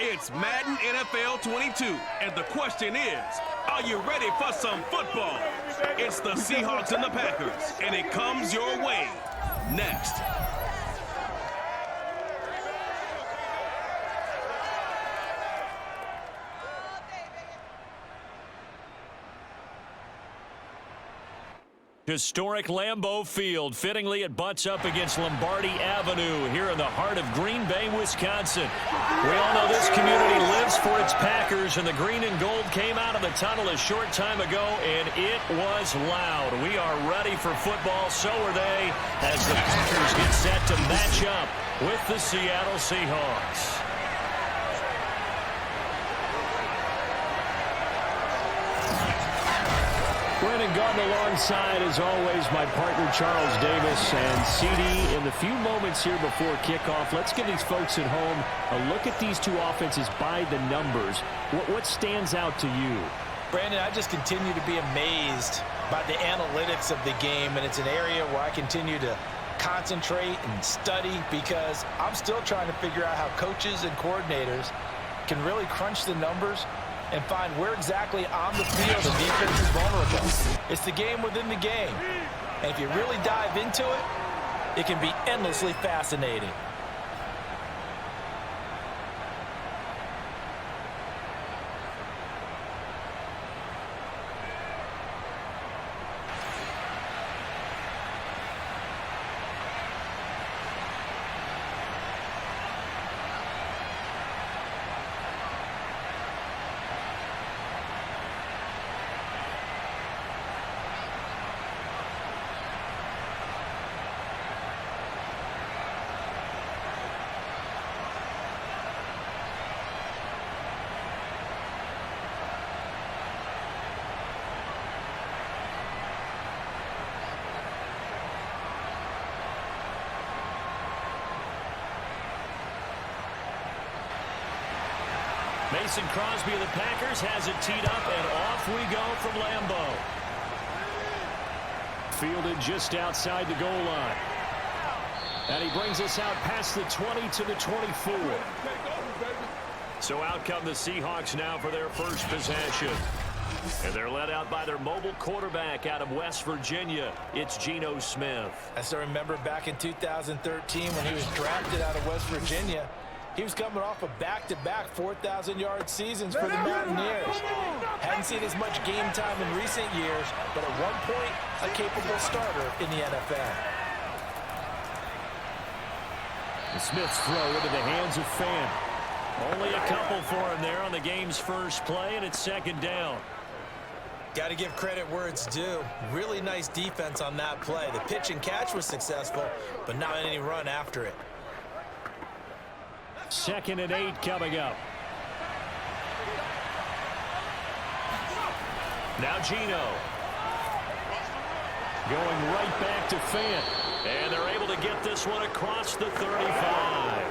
It's Madden NFL 22, and the question is, are you ready for some football? It's the Seahawks and the Packers, and it comes your way next. Historic Lambeau Field. Fittingly, it butts up against Lombardi Avenue here in the heart of Green Bay, Wisconsin. We all know this community lives for its Packers, and the green and gold came out of the tunnel a short time ago, and it was loud. We are ready for football, so are they, as the Packers get set to match up with the Seattle Seahawks. Brennan Gordon alongside, as always, my partner Charles Davis. And CD, in the few moments here before kickoff, let's give these folks at home a look at these two offenses by the numbers. What stands out to you? Brandon, I just continue to be amazed by the analytics of the game, and it's an area where I continue to concentrate and study because I'm still trying to figure out how coaches and coordinators can really crunch the numbers and find where exactly on the field the defense is vulnerable. It's the game within the game. And if you really dive into it, it can be endlessly fascinating. Mason Crosby of the Packers has it teed up, and off we go from Lambeau. Fielded just outside the goal line. And he brings us out past the 20 to the 24. So out come the Seahawks now for their first possession. And they're led out by their mobile quarterback out of West Virginia. It's Geno Smith. I still remember back in 2013 when he was drafted out of West Virginia. He was coming off of back-to-back 4,000-yard seasons for the Mountaineers. Hadn't seen as much game time in recent years, but at one point, a capable starter in the NFL. The Smith's throw into the hands of Fan. Only a couple for him there on the game's first play, and it's second down. Got to give credit where it's due. Really nice defense on that play. The pitch and catch was successful, but not any run after it. 2nd and 8 coming up. Now Geno. Going right back to Fan. And they're able to get this one across the 35.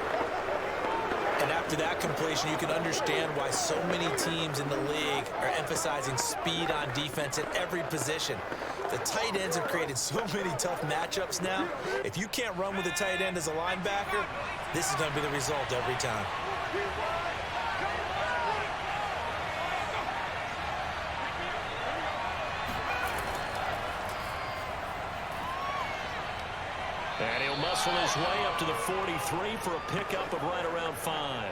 And after that completion, you can understand why so many teams in the league are emphasizing speed on defense at every position. The tight ends have created so many tough matchups now. If you can't run with a tight end as a linebacker, this is going to be the result every time. And he'll muscle his way up to the 43 for a pickup of right around 5.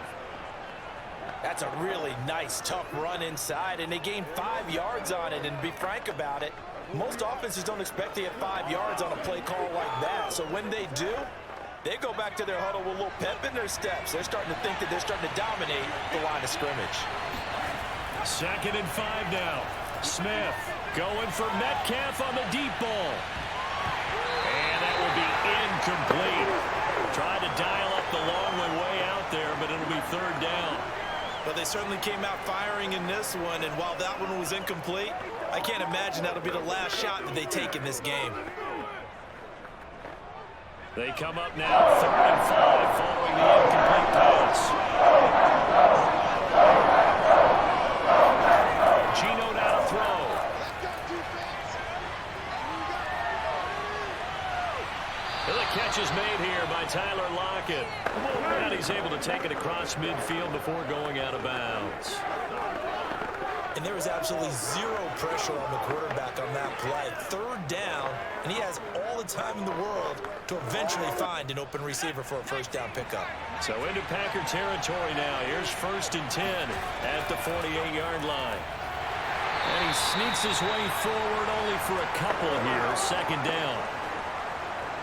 That's a really nice, tough run inside, and they gained 5 yards on it. And to be frank about it, most offenses don't expect to get 5 yards on a play call like that. So when they do, they go back to their huddle with a little pep in their steps. They're starting to think that they're starting to dominate the line of scrimmage. 2nd and 5 now. Smith going for Metcalf on the deep ball. And that will be incomplete. Tried to dial up the long one way out there, but it'll be 3rd down. But they certainly came out firing in this one, and while that one was incomplete, I can't imagine that'll be the last shot that they take in this game. They come up now 3rd and 5 following the incomplete pass. Geno now to throw. The catch is made here by Tyler Lockett. And he's able to take it across midfield before going out of bounds. And there was absolutely zero pressure on the quarterback on that play. Third down, and he has all the time in the world to eventually find an open receiver for a first down pickup. So into Packer territory now. Here's 1st and 10 at the 48-yard line. And he sneaks his way forward only for a couple here. 2nd down.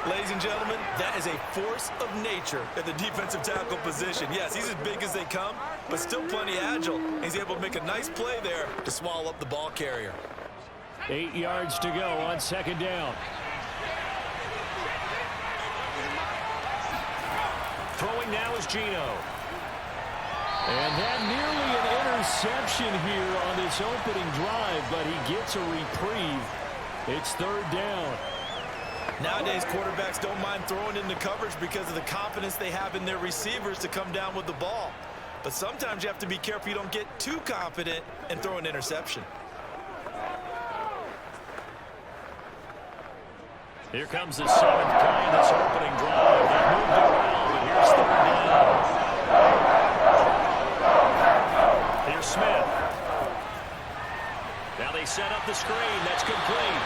Ladies and gentlemen, that is a force of nature at the defensive tackle position. Yes, he's as big as they come, but still plenty agile. He's able to make a nice play there to swallow up the ball carrier. 8 yards to go on 2nd down. Throwing now is Geno. And that nearly an interception here on this opening drive, but he gets a reprieve. It's 3rd down. Nowadays, quarterbacks don't mind throwing into coverage because of the confidence they have in their receivers to come down with the ball. But sometimes you have to be careful you don't get too confident and throw an interception. Here comes the 7th play in this opening drive. They moved around, but here's 3rd down. Here's Smith. Now they set up the screen. That's complete.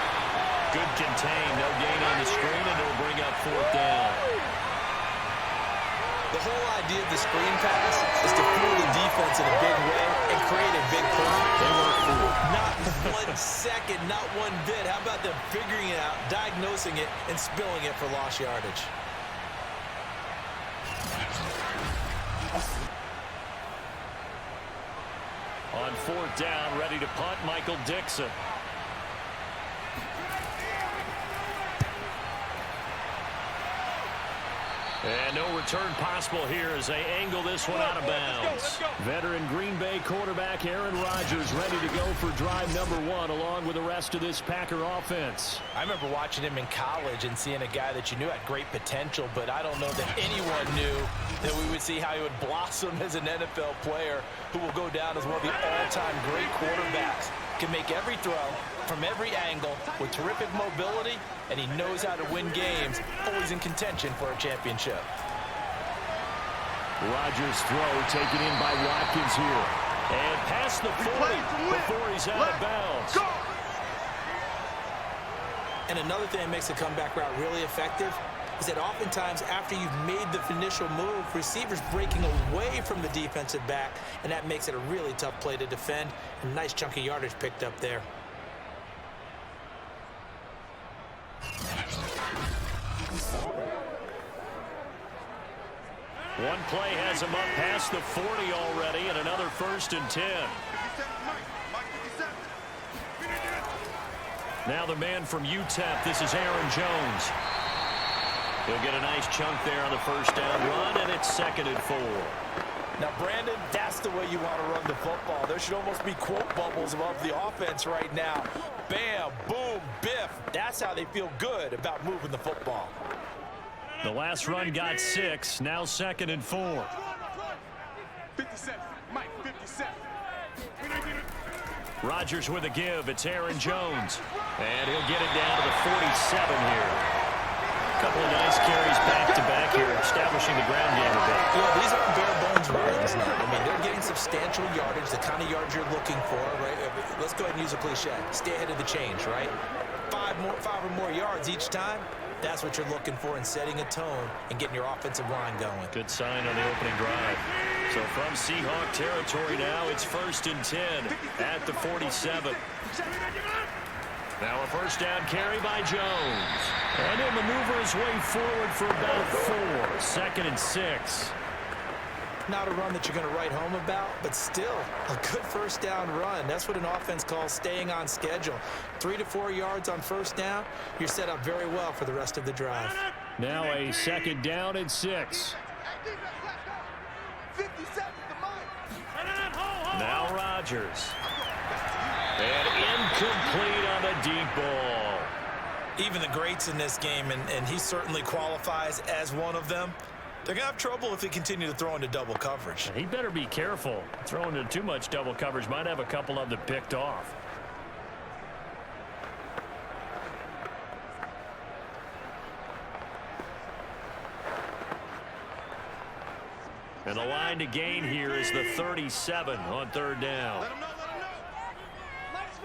Good contain. No gain on the screen, and it'll bring up 4th down. The whole idea of the screen pass is to fool the defense in a big way and create a big play. They weren't fooled. Not 1 second, not one bit. How about them figuring it out, diagnosing it, and spilling it for lost yardage? On 4th down, ready to punt, Michael Dixon. And no return possible here as they angle this one out of bounds. Veteran Green Bay quarterback Aaron Rodgers ready to go for drive number 1 along with the rest of this Packer offense. I remember watching him in college and seeing a guy that you knew had great potential, but I don't know that anyone knew that we would see how he would blossom as an NFL player who will go down as one of the all-time great quarterbacks. Can make every throw from every angle with terrific mobility, and he knows how to win games, always in contention for a championship. Rodgers' throw taken in by Watkins here. And past the 40 before he's out of bounds. And another thing that makes the comeback route really effective is that oftentimes after you've made the initial move, receivers breaking away from the defensive back, and that makes it a really tough play to defend. A nice chunk of yardage picked up there. One play has him up past the 40 already, and another 1st and 10. Now the man from UTEP, this is Aaron Jones. He'll get a nice chunk there on the 1st down run, and it's 2nd and 4. Now, Brandon, that's the way you want to run the football. There should almost be quote bubbles above the offense right now. Bam, boom, biff. That's how they feel good about moving the football. The last run got 6, now 2nd and 4. 57, Mike, 57. Rodgers with a give. It's Aaron Jones. And he'll get it down to the 47 here. A couple of nice carries back-to-back here, establishing the ground game a bit. Yeah, these aren't bare-bones runs now. I mean, they're getting substantial yardage, the kind of yards you're looking for, right? Let's go ahead and use a cliche. Stay ahead of the change, right? 5 or more yards each time. That's what you're looking for in setting a tone and getting your offensive line going. Good sign on the opening drive. So from Seahawk territory now, it's 1st and 10 at the 47. Now a 1st down carry by Jones. And he'll maneuver his way forward for about 4. 2nd and 6. Not a run that you're going to write home about, but still a good 1st down run. That's what an offense calls staying on schedule. 3 to 4 yards on 1st down, you're set up very well for the rest of the drive. Now a 2nd down and 6. Now Rodgers. And incomplete on the deep ball. Even the greats in this game, and he certainly qualifies as one of them, they're going to have trouble if they continue to throw into double coverage. He better be careful. Throwing into too much double coverage might have a couple of them picked off. And the line to gain here is the 37 on third down. Let him know. Mike's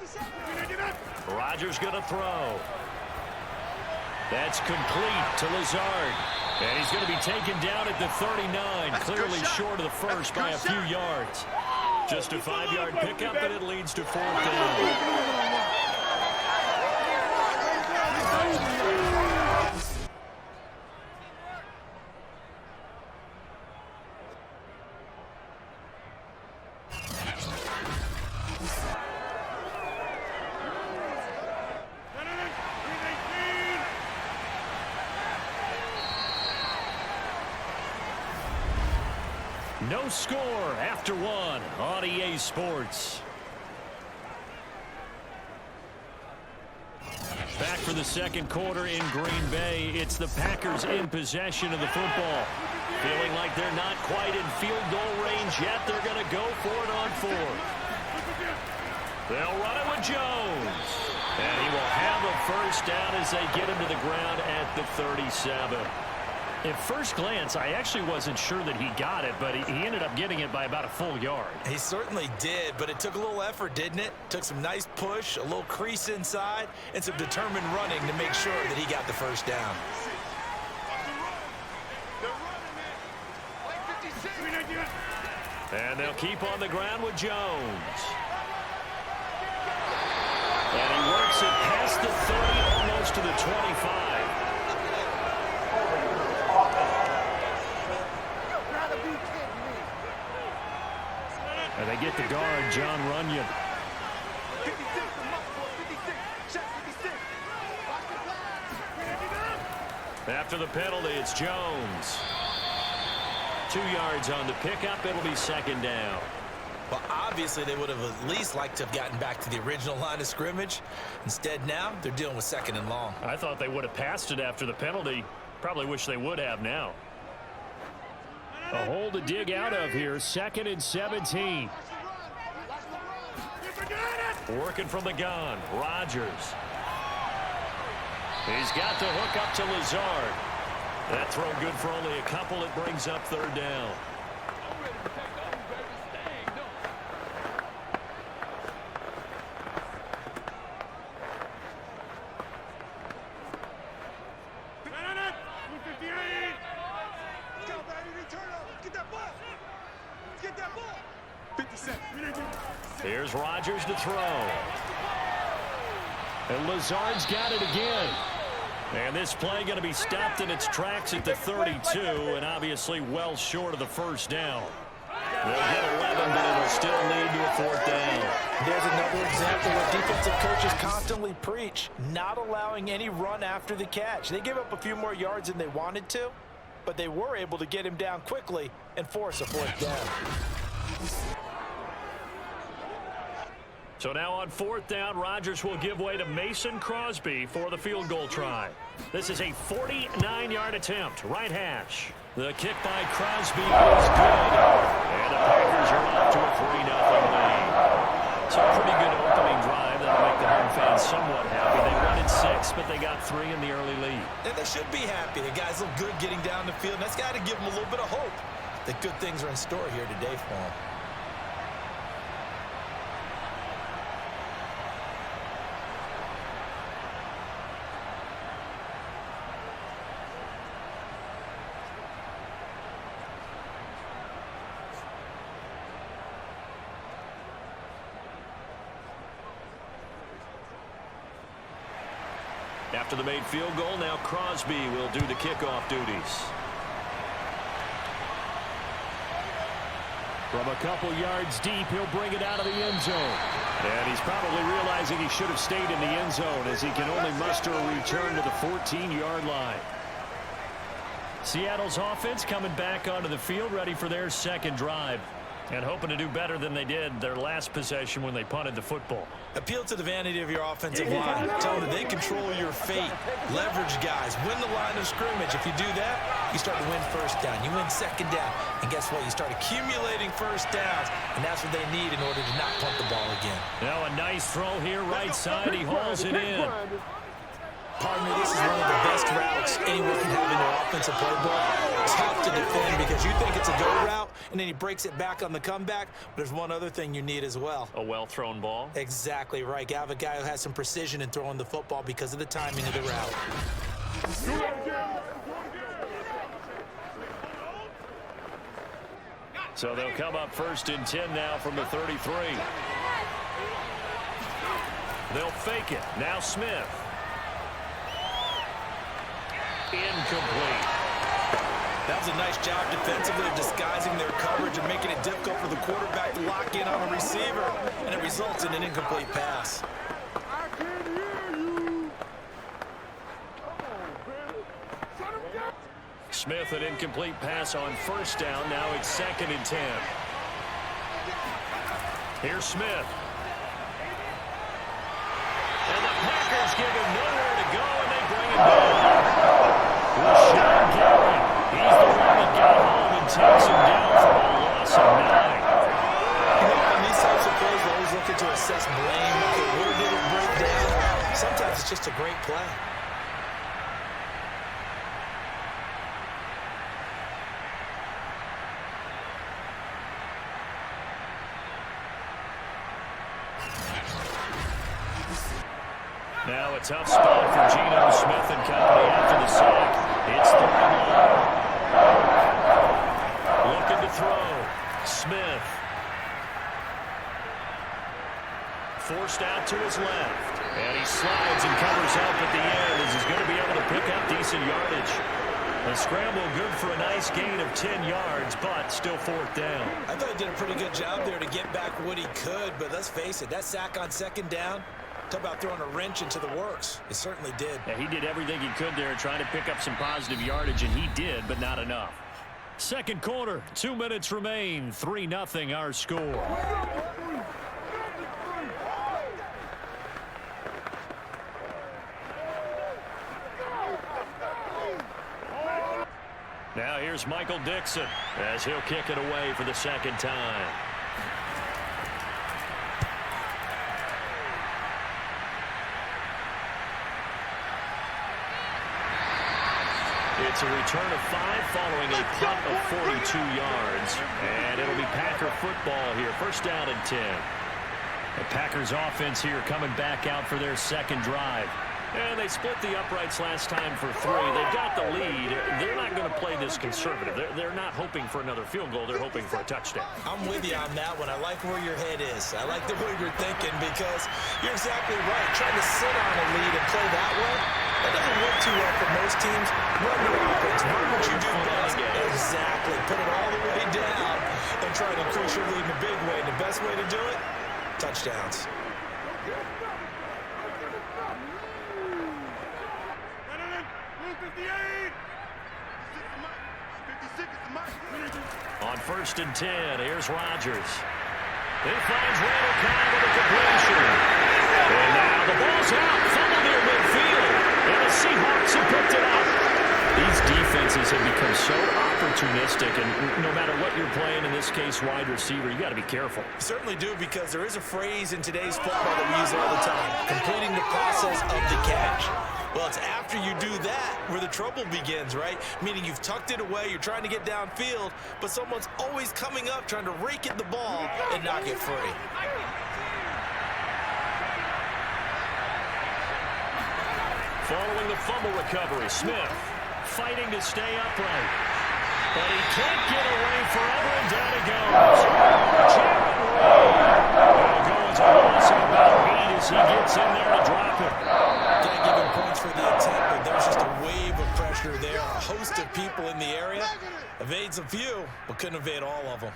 57. Rodgers going to throw. That's complete to Lazard. And he's going to be taken down at the 39, clearly short of the first by a few yards. Just a 5-yard pickup, and it leads to fourth down. No score after one on EA Sports. Back for the second quarter in Green Bay. It's the Packers in possession of the football. Feeling like they're not quite in field goal range yet. They're going to go for it on fourth. They'll run it with Jones. And he will have a first down as they get him to the ground at the 37. At first glance, I actually wasn't sure that he got it, but he ended up getting it by about a full yard. He certainly did, but it took a little effort, didn't it? Took some nice push, a little crease inside, and some determined running to make sure that he got the first down. And they'll keep on the ground with Jones. And he works it past the 30, almost to the 25. And they get the guard, John Runyon. 56, check 56. After the penalty, it's Jones. 2 yards on the pickup. It'll be second down. Well, obviously, they would have at least liked to have gotten back to the original line of scrimmage. Instead, now, they're dealing with second and long. I thought they would have passed it after the penalty. Probably wish they would have now. A hole to dig out of here. 2nd and 17. Working from the gun. Rodgers. He's got the hook up to Lazard. That throw good for only a couple. It brings up third down. Here's Rodgers to throw. And Lazard's got it again. And this play going to be stopped in its tracks at the 32, and obviously well short of the first down. They'll get 11, but it'll still lead to a fourth down. There's another example where defensive coaches constantly preach, not allowing any run after the catch. They give up a few more yards than they wanted to, but they were able to get him down quickly and force a fourth down. So now on fourth down, Rodgers will give way to Mason Crosby for the field goal try. This is a 49-yard attempt, right hash. The kick by Crosby is good. And the Packers are off to a 3-0 lead. It's a pretty good opening drive that'll make the home fans somewhat happy. They wanted 6, but they got 3 in the early lead. And they should be happy. The guys look good getting down the field. And that's got to give them a little bit of hope that good things are in store here today for them. After the made field goal, now Crosby will do the kickoff duties. From a couple yards deep, he'll bring it out of the end zone. And he's probably realizing he should have stayed in the end zone as he can only muster a return to the 14-yard line. Seattle's offense coming back onto the field, ready for their second drive. And hoping to do better than they did their last possession when they punted the football. Appeal to the vanity of your offensive line. Tell them that they control your fate. Leverage guys. Win the line of scrimmage. If you do that, you start to win first down. You win second down. And guess what? You start accumulating first downs. And that's what they need in order to not punt the ball again. Now a nice throw here right side. He hauls it in. Pardon me, this is one of the best routes anyone can have in their offensive playbook. Tough to defend because you think it's a go route, and then he breaks it back on the comeback. But there's one other thing you need as well. A well-thrown ball. Exactly right. You have a guy who has some precision in throwing the football because of the timing of the route. So they'll come up 1st and 10 now from the 33. They'll fake it. Now Smith. Incomplete. That was a nice job defensively of disguising their coverage and making it difficult for the quarterback to lock in on a receiver, and it results in an incomplete pass. Smith, an incomplete pass on 1st down. Now it's 2nd and 10. Here's Smith. And the Packers give him nowhere to go, and they bring him down. Rashawn Gary. He's the one that got home and takes him down for a loss of 9. You know, on these types of plays, we're always looking to assess blame. Okay, where did it break down? Sometimes it's just a great play. Now a tough spot for Geno Smith and company after the sack. It's 3rd and long. Looking to throw. Smith. Forced out to his left. And he slides and covers up at the end as he's going to be able to pick up decent yardage. A scramble good for a nice gain of 10 yards, but still 4th down. I thought he did a pretty good job there to get back what he could, but let's face it, that sack on 2nd down, talk about throwing a wrench into the works. It certainly did. Yeah, he did everything he could there trying to pick up some positive yardage, and he did, but not enough. 2nd quarter, 2 minutes remain. 3-0 our score. Now here's Michael Dixon as he'll kick it away for the 2nd time. It's a return of 5 following a punt of 42 yards. And it'll be Packer football here. 1st down and 10. The Packers offense here coming back out for their 2nd drive. And they split the uprights last time for 3. They've got the lead. They're not going to play this conservative. They're not hoping for another field goal. They're hoping for a touchdown. I'm with you on that one. I like where your head is. I like the way you're thinking because you're exactly right. Trying to sit on a lead and play that way, that doesn't work too well for most teams. Run your offense. Run what you do best. Exactly. Put it all the way down and try to increase your lead in a big way. The best way to do it, touchdowns. On 1st and 10, here's Rodgers. He finds Randall Cobb with a completion. And now the ball's out. Fumble near midfield. And the Seahawks have picked it up. These defenses have become so opportunistic, and no matter what you're playing, in this case wide receiver, you got to be careful. You certainly do, because there is a phrase in today's football that we use all the time: completing the process of the catch. Well, it's after you do that where the trouble begins, right? Meaning you've tucked it away, you're trying to get downfield, but someone's always coming up trying to rake at the ball and knock it free. Following the fumble recovery, Smith fighting to stay upright. But he can't get away forever, and down he goes. Jared Reed goes a loss of about 8 as he gets in there to drop it. Can't give him points for the attempt, but there's just a wave of pressure there. A host of people in the area. Evades a few, but couldn't evade all of them.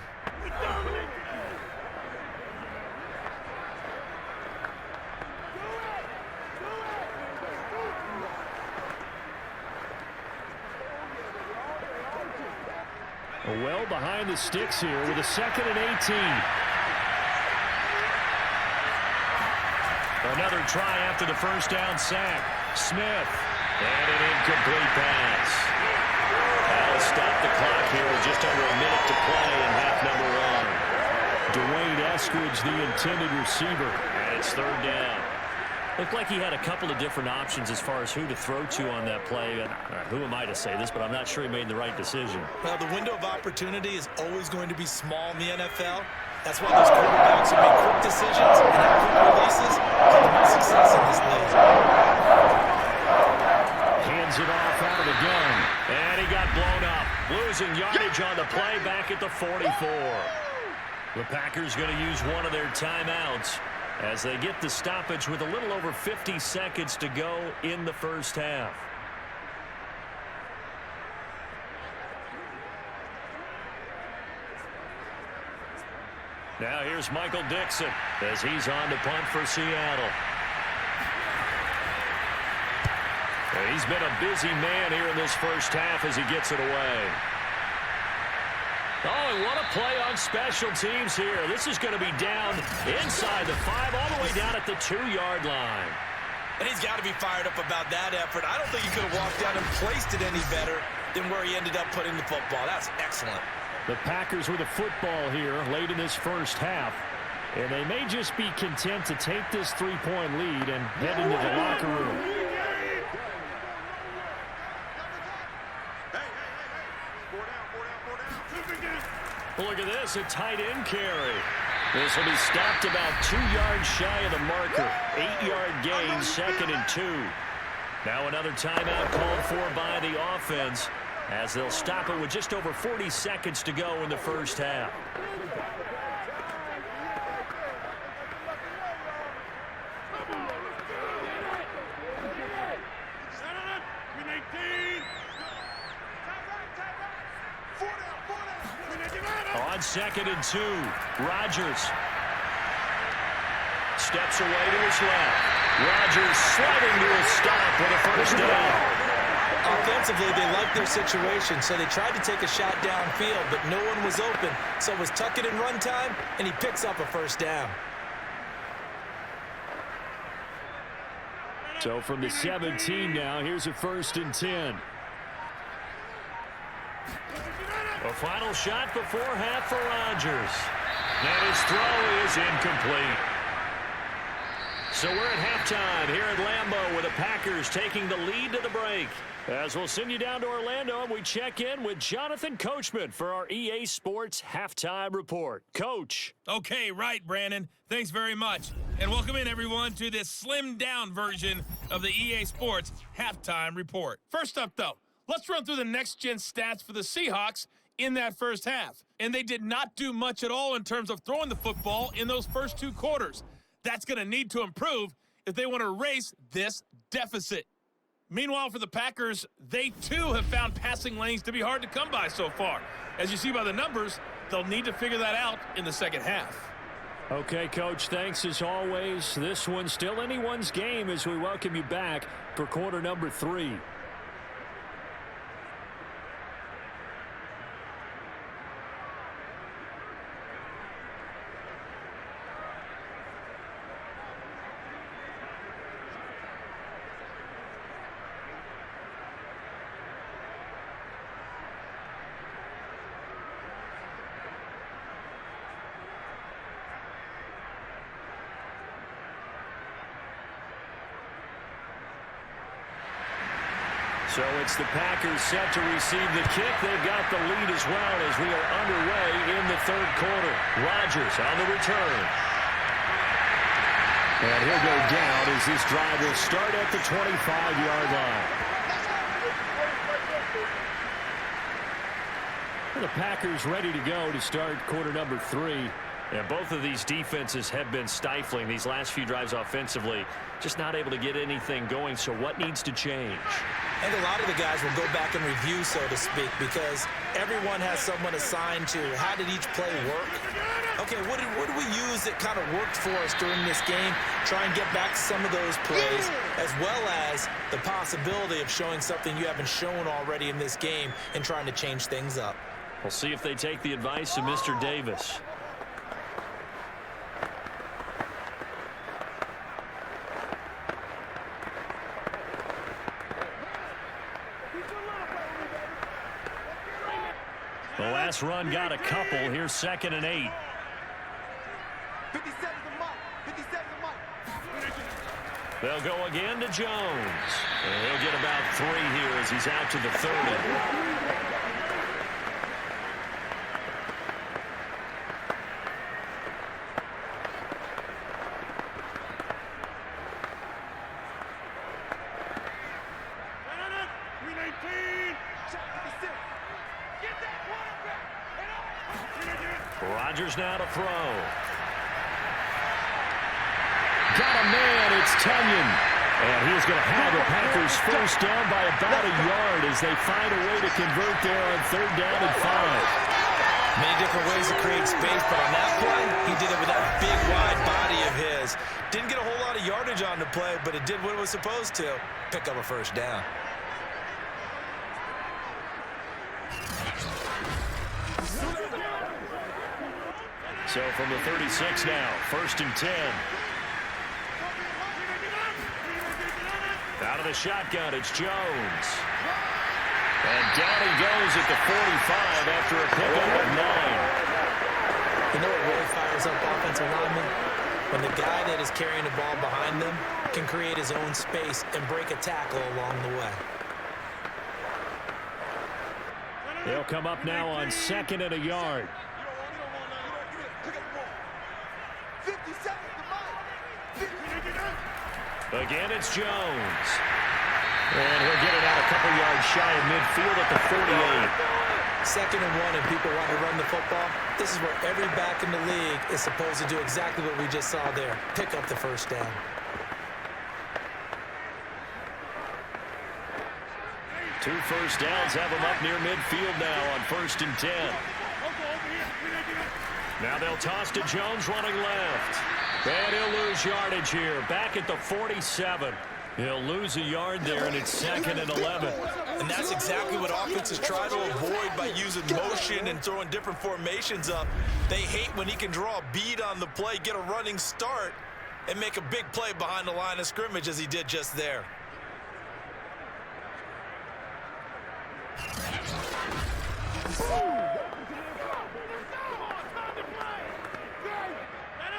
Well behind the sticks here with a 2nd and 18. Another try after the first down sack. Smith. And an incomplete pass. That'll stop the clock here with just under a minute to play in half number 1. Dwayne Eskridge, the intended receiver. And it's 3rd down. Looked like he had a couple of different options as far as who to throw to on that play. And who am I to say this, but I'm not sure he made the right decision. Well, the window of opportunity is always going to be small in the NFL. That's why those quarterbacks who make quick decisions and have quick releases have the most success in this league. Hands it off out of the gun. And he got blown up. Losing yardage on the play back at the 44. The Packers going to use one of their timeouts as they get the stoppage with a little over 50 seconds to go in the first half. Now here's Michael Dixon as he's on to punt for Seattle. He's been a busy man here in this first half as he gets it away. Oh, and what a play on special teams here. This is going to be down inside the 5 all the way down at the 2-yard line. And he's got to be fired up about that effort. I don't think he could have walked down and placed it any better than where he ended up putting the football. That's excellent. The Packers with a football here late in this first half. And they may just be content to take this 3-point lead and head into the locker room. Look at this, a tight end carry. This will be stopped about 2 yards shy of the marker. 8-yard gain, 2nd and 2. Now another timeout called for by the offense as they'll stop it with just over 40 seconds to go in the first half. On 2nd and 2, Rodgers steps away to his left. Rodgers sliding to a stop with a first down. Offensively, they liked their situation, so they tried to take a shot downfield, but no one was open. So it was tuck it and run time, and he picks up a first down. So from the 17 now, here's a 1st and 10. A final shot before half for Rodgers. And his throw is incomplete. So we're at halftime here at Lambeau with the Packers taking the lead to the break. As we'll send you down to Orlando and we check in with Jonathan Coachman for our EA Sports Halftime Report. Coach. Okay, right, Brandon. Thanks very much. And welcome in, everyone, to this slimmed-down version of the EA Sports Halftime Report. First up, though, let's run through the next-gen stats for the Seahawks in that first half. And they did not do much at all in terms of throwing the football in those first 2 quarters. That's going to need to improve if they want to erase this deficit. Meanwhile, for the Packers, they too have found passing lanes to be hard to come by so far. As you see by the numbers, they'll need to figure that out in the second half. Okay, Coach, thanks as always. This one's still anyone's game as we welcome you back for quarter number 3. So it's the Packers set to receive the kick. They've got the lead as well as we are underway in the 3rd quarter. Rodgers on the return. And he'll go down as this drive will start at the 25-yard line. The Packers ready to go to start quarter number 3. And both of these defenses have been stifling these last few drives offensively. Just not able to get anything going. So what needs to change? And a lot of the guys will go back and review, so to speak, because everyone has someone assigned to how did each play work. Okay, what did we use that kind of worked for us during this game? Try and get back some of those plays, as well as the possibility of showing something you haven't shown already in this game and trying to change things up. We'll see if they take the advice of Mr. Davis. The last run got a couple. Here's 2nd and 8. 57 the mark. 57 the mark. They'll go again to Jones. And he'll get about 3 here as he's out to the 30. Rodgers now to throw. Got a man, it's Tunyon. And he's going to have the Packers first down by about a yard as they find a way to convert there on 3rd down and 5. Many different ways to create space, but on that play, he did it with that big, wide body of his. Didn't get a whole lot of yardage on the play, but it did what it was supposed to. Pick up a first down. So from the 36 now, 1st and 10. Out of the shotgun, it's Jones. And down he goes at the 45 after a pickup of 9. You know what really fires up offensive linemen? When the guy that is carrying the ball behind them can create his own space and break a tackle along the way. They'll come up now on 2nd and a yard. Again, it's Jones. And he'll get it out a couple yards shy of midfield at the 48. 2nd and 1 and people want to run the football. This is where every back in the league is supposed to do exactly what we just saw there. Pick up the first down. Two first downs have them up near midfield now on 1st and 10. Now they'll toss to Jones running left. And he'll lose yardage here. Back at the 47. He'll lose a yard there, and it's 2nd and 11. And that's exactly what offenses try to avoid by using motion and throwing different formations up. They hate when he can draw a bead on the play, get a running start, and make a big play behind the line of scrimmage as he did just there.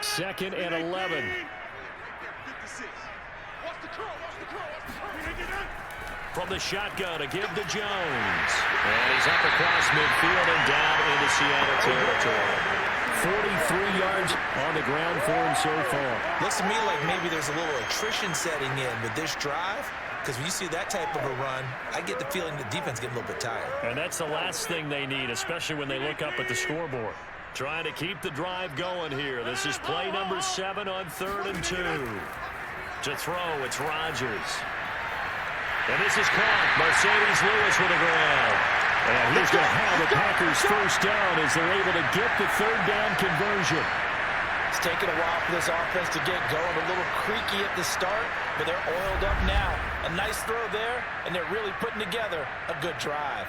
Second and 11. From the shotgun, a give to Jones. And he's up across midfield and down into Seattle territory. 43 yards on the ground for him so far. Looks to me like maybe there's a little attrition setting in with this drive. Because when you see that type of a run, I get the feeling the defense getting a little bit tired. And that's the last thing they need, especially when they look up at the scoreboard. Trying to keep the drive going here. This is play number 7 on 3rd and 2. To throw, it's Rodgers. And this is caught. Mercedes Lewis with a grab. And he's going to have the Packers first down as they're able to get the 3rd down conversion. It's taken a while for this offense to get going. A little creaky at the start, but they're oiled up now. A nice throw there, and they're really putting together a good drive.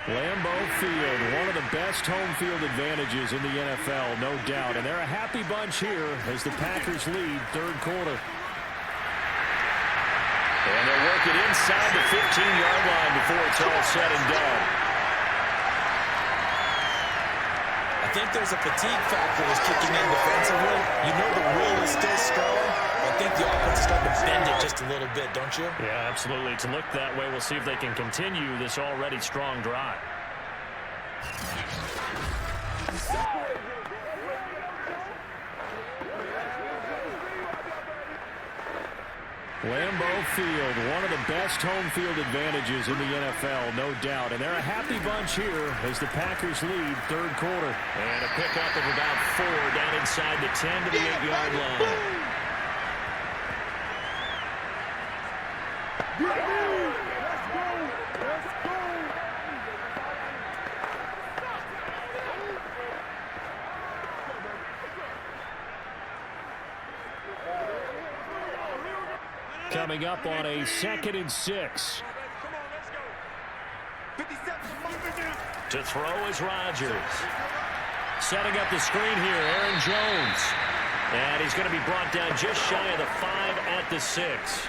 Lambeau Field, one of the best home field advantages in the NFL, no doubt. And they're a happy bunch here as the Packers lead 3rd quarter. And they'll work it inside the 15-yard line before it's all said and done. I think there's a fatigue factor that's kicking in defensively. You know the will is still strong. I think the offense is starting to bend it just a little bit, don't you? Yeah, absolutely. To look that way, we'll see if they can continue this already strong drive. Lambeau Field, one of the best home field advantages in the NFL, no doubt. And they're a happy bunch here as the Packers lead 3rd quarter. And a pickup of about 4 down inside the 10 to the 8-yard line. Coming up on a 2nd and 6. To throw is Rodgers. Setting up the screen here, Aaron Jones. And he's going to be brought down just shy of the 5 at the 6.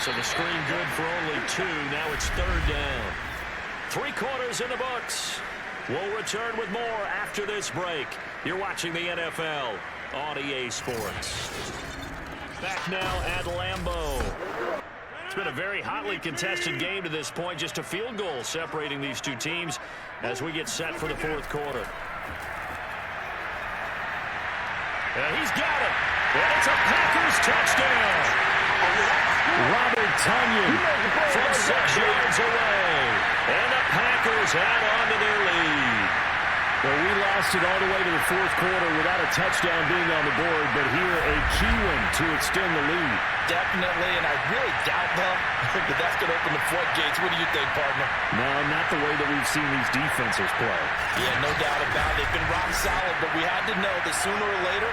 So the screen good for only 2. Now it's 3rd down. 3 quarters in the books. We'll return with more after this break. You're watching the NFL on EA Sports. Back now at Lambeau. It's been a very hotly contested game to this point. Just a field goal separating these two teams as we get set for the 4th quarter. And he's got it. And it's a Packers touchdown. Robert Tonyan from 6 yards away. And the Packers add on to their lead. Well, we lost it all the way to the 4th quarter without a touchdown being on the board, but here a key one to extend the lead. Definitely, and I really doubt, though, that that's going to open the floodgates. What do you think, partner? No, not the way that we've seen these defenses play. Yeah, no doubt about it. They've been rock solid, but we had to know that sooner or later,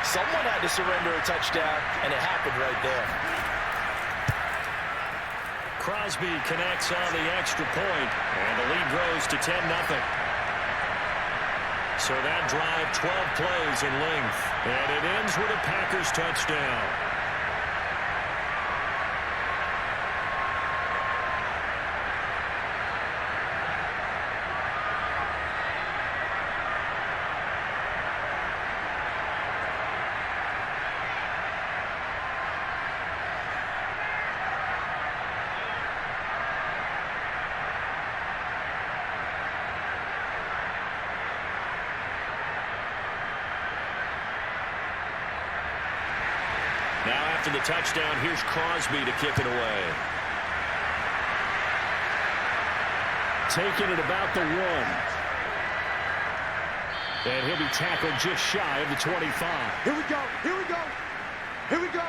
someone had to surrender a touchdown, and it happened right there. Crosby connects on the extra point, and the lead grows to 10-0. So that drive, 12 plays in length, and it ends with a Packers touchdown. Now after the touchdown, here's Crosby to kick it away. Taking it about the 1. And he'll be tackled just shy of the 25. Here we go. Here we go. Here we go.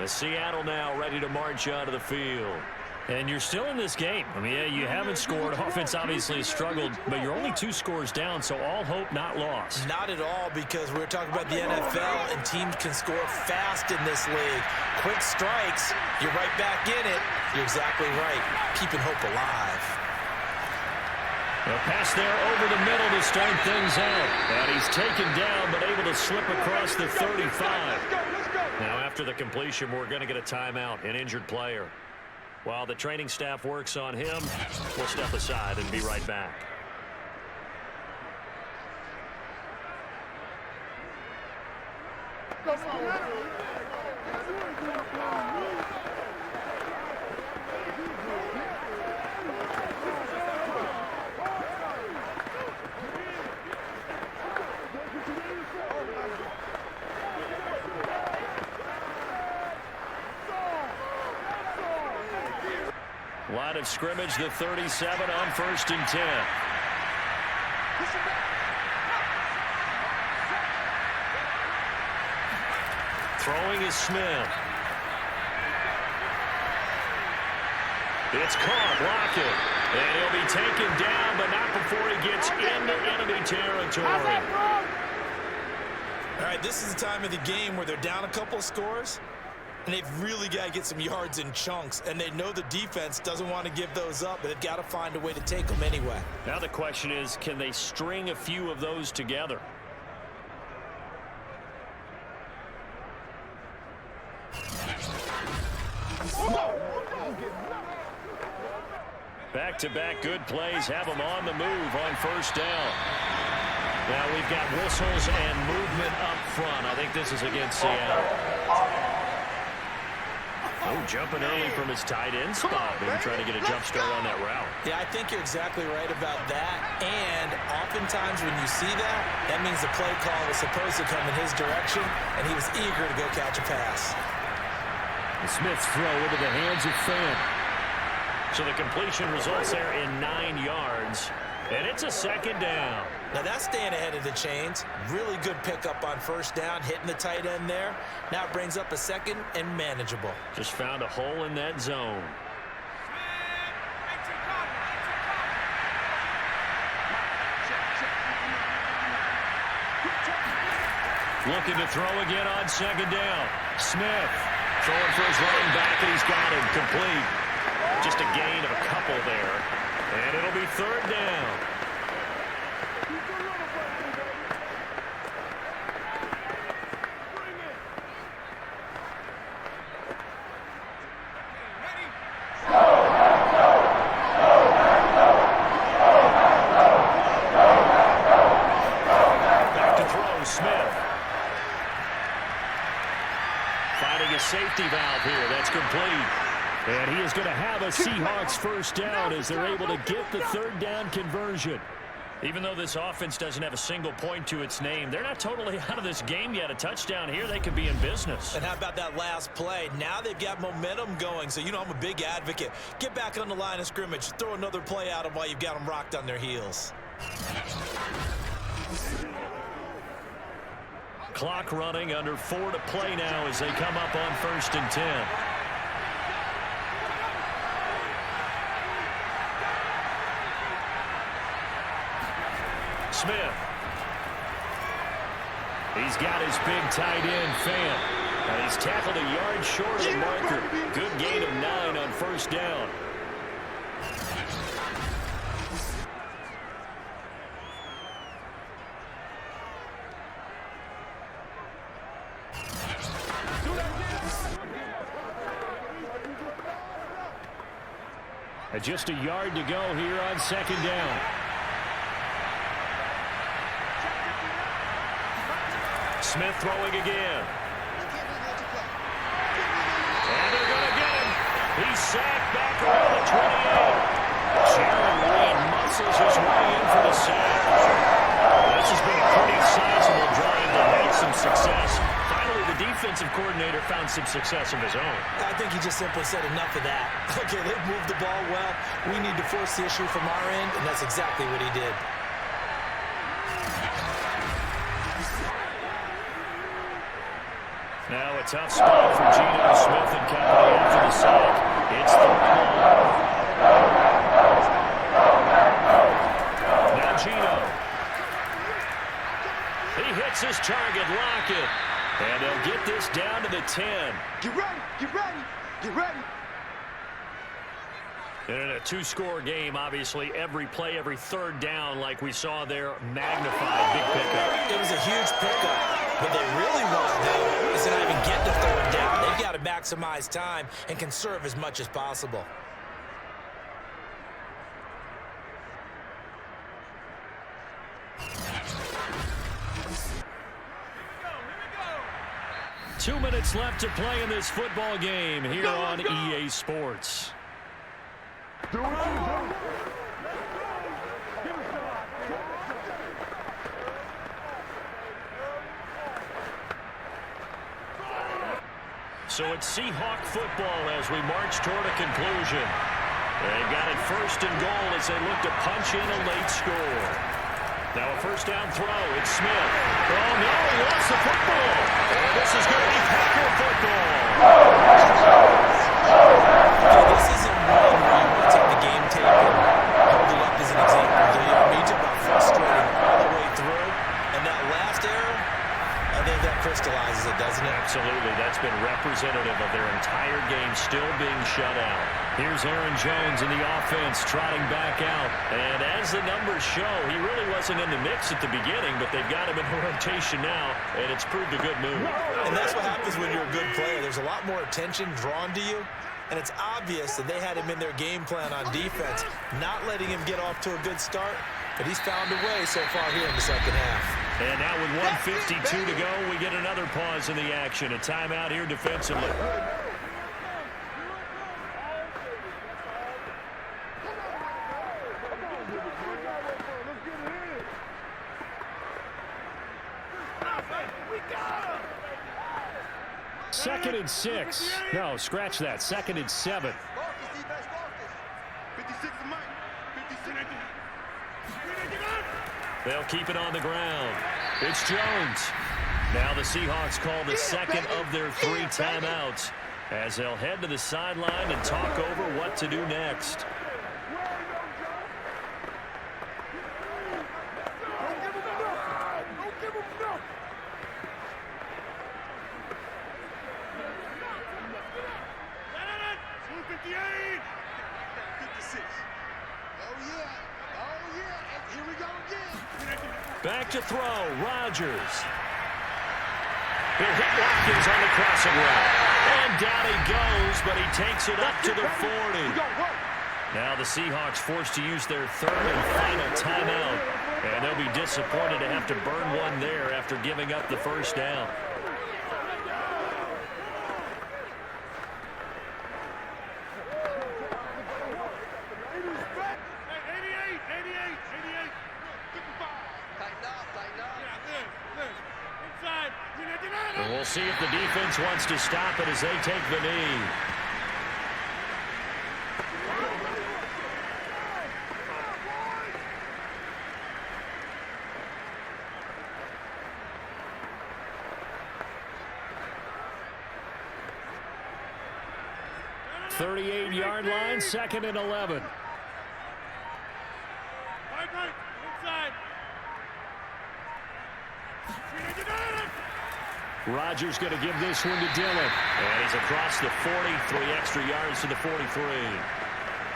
The Seattle now ready to march onto the field. And you're still in this game. I mean, yeah, you haven't scored. Offense obviously has struggled, but you're only 2 scores down, so all hope not lost. Not at all, because we're talking about the NFL, and teams can score fast in this league. Quick strikes, you're right back in it. You're exactly right. Keeping hope alive. A pass there over the middle to start things out. And he's taken down, but able to slip across the 35. Now, after the completion, we're going to get a timeout, an injured player. While the training staff works on him, we'll step aside and be right back. Line of scrimmage, the 37 on 1st and 10. Throwing is Smith. It's caught, block it. And he'll be taken down, but not before he gets into enemy territory. All right, this is the time of the game where they're down a couple scores, and they've really got to get some yards in chunks, and they know the defense doesn't want to give those up, but they've got to find a way to take them anyway. Now the question is, can they string a few of those together? Back-to-back good plays have them on the move on 1st down. Now we've got whistles and movement up front. I think this is against Seattle. Oh, jumping early from his tight end spot. Maybe trying to get a jump start on that route. Yeah, I think you're exactly right about that. And oftentimes when you see that, that means the play call was supposed to come in his direction, and he was eager to go catch a pass. The Smith's throw into the hands of Fan. So the completion results there in 9 yards. And it's a 2nd down. Now that's staying ahead of the chains. Really good pickup on 1st down, hitting the tight end there. Now it brings up a 2nd and manageable. Just found a hole in that zone. Looking to throw again on 2nd down. Smith throwing for his running back, and he's got him complete. Just a gain of a couple there. And it'll be 3rd down. safety valve here. That's complete. And he is going to have a Seahawks first down as they're able to get the third down conversion. Even though this offense doesn't have a single point to its name, they're not totally out of this game yet. A touchdown here, they could be in business. And how about that last play? Now they've got momentum going. So, you know, I'm a big advocate. Get back on the line of scrimmage. Throw another play at them while you've got them rocked on their heels. Clock running, under 4 to play now as they come up on 1st and 10. Smith. He's got his big tight end, Fant. And he's tackled a yard short of the marker. Good gain of 9 on 1st down. And just a yard to go here on 2nd down. Smith throwing again. And they're going to get him. He's sacked back around the 28. Jaron Reed muscles his way in for the sack. This has been a pretty sizable drive that had some success. Finally, the defensive coordinator found some success of his own. I think he just simply said enough of that. Okay, they've moved the ball well. We need to force the issue from our end, and that's exactly what he did. Now a tough spot for Geno Smith and company after the sack. It's 3rd and long. Now Geno. He hits his target, Lockett. And they'll get this down to the 10. Get ready, get ready, get ready. And in a 2-score game, obviously, every play, every 3rd down, like we saw there, magnified. Big pickup. It was a huge pickup. What they really want, though, is to not even get the 3rd down. They've got to maximize time and conserve as much as possible. Two minutes left to play in this football game here on EA Sports. So it's Seahawk football as we march toward a conclusion. They've got it 1st and goal as they look to punch in a late score. Now a 1st down throw. It's Smith. Oh, no, he lost the football. And this is going to be Packer football. This isn't one where you want to take the game tape and hold it up as an example. You talk about frustrating all the way through. And that last error, I think that crystallizes it, doesn't it? Absolutely. That's been representative of their entire game still being shut out. Here's Aaron Jones in the offense trotting back out. And as the numbers show, he really wasn't in the mix at the beginning, but they've got him in rotation now, and it's proved a good move. And that's what happens when you're a good player. There's a lot more attention drawn to you, and it's obvious that they had him in their game plan on defense, not letting him get off to a good start, but he's found a way so far here in the 2nd half. And now with 1:52 to go, we get another pause in the action. A timeout here defensively. Second and 6. No, scratch that. 2nd and 7. They'll keep it on the ground. It's Jones. Now the Seahawks call the 2nd of their 3 timeouts as they'll head to the sideline and talk over what to do next. Back to throw, Rodgers. He'll hit Watkins on the crossing route. And down he goes, but he takes it up to the 40. Now the Seahawks forced to use their 3rd and final timeout. And they'll be disappointed to have to burn one there after giving up the 1st down. We'll see if the defense wants to stop it as they take the knee. .38-yard line, 2nd and 11. Inside. Rodgers going to give this one to Dillon. And he's across the 40, 3 extra yards to the 43.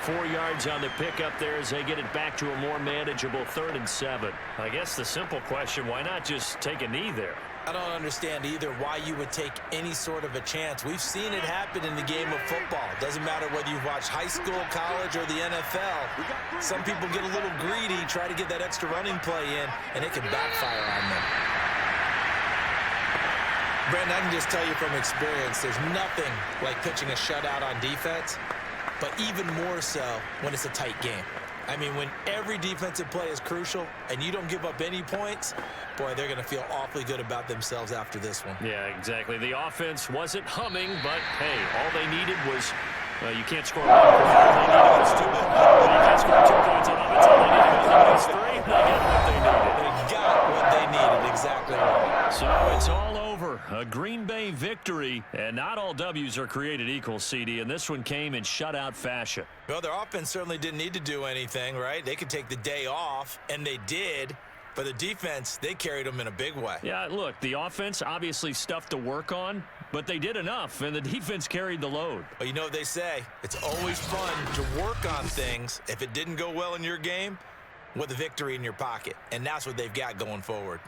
4 yards on the pickup there as they get it back to a more manageable 3rd and 7. I guess the simple question, why not just take a knee there? I don't understand either why you would take any sort of a chance. We've seen it happen in the game of football. Doesn't matter whether you've watched high school, college, or the NFL. Some people get a little greedy, try to get that extra running play in, and it can backfire on them. Brandon, I can just tell you from experience, there's nothing like pitching a shutout on defense, but even more so when it's a tight game. I mean, when every defensive play is crucial and you don't give up any points, boy, they're going to feel awfully good about themselves after this one. Yeah, exactly. The offense wasn't humming, but, hey, all they needed was, you can't score 1 point. All they needed was 2 points. You can't score 2 points on offense. All they needed was 3. They got what they needed. They got what they needed. Exactly right. So it's all over. A Green Bay victory, and not all W's are created equal, CD, and this one came in shutout fashion. Well, their offense certainly didn't need to do anything, right? They could take the day off, and they did. But the defense, they carried them in a big way. Yeah, look, the offense, obviously stuff to work on, but they did enough, and the defense carried the load. Well, you know what they say. It's always fun to work on things. If it didn't go well in your game, with a victory in your pocket. And that's what they've got going forward.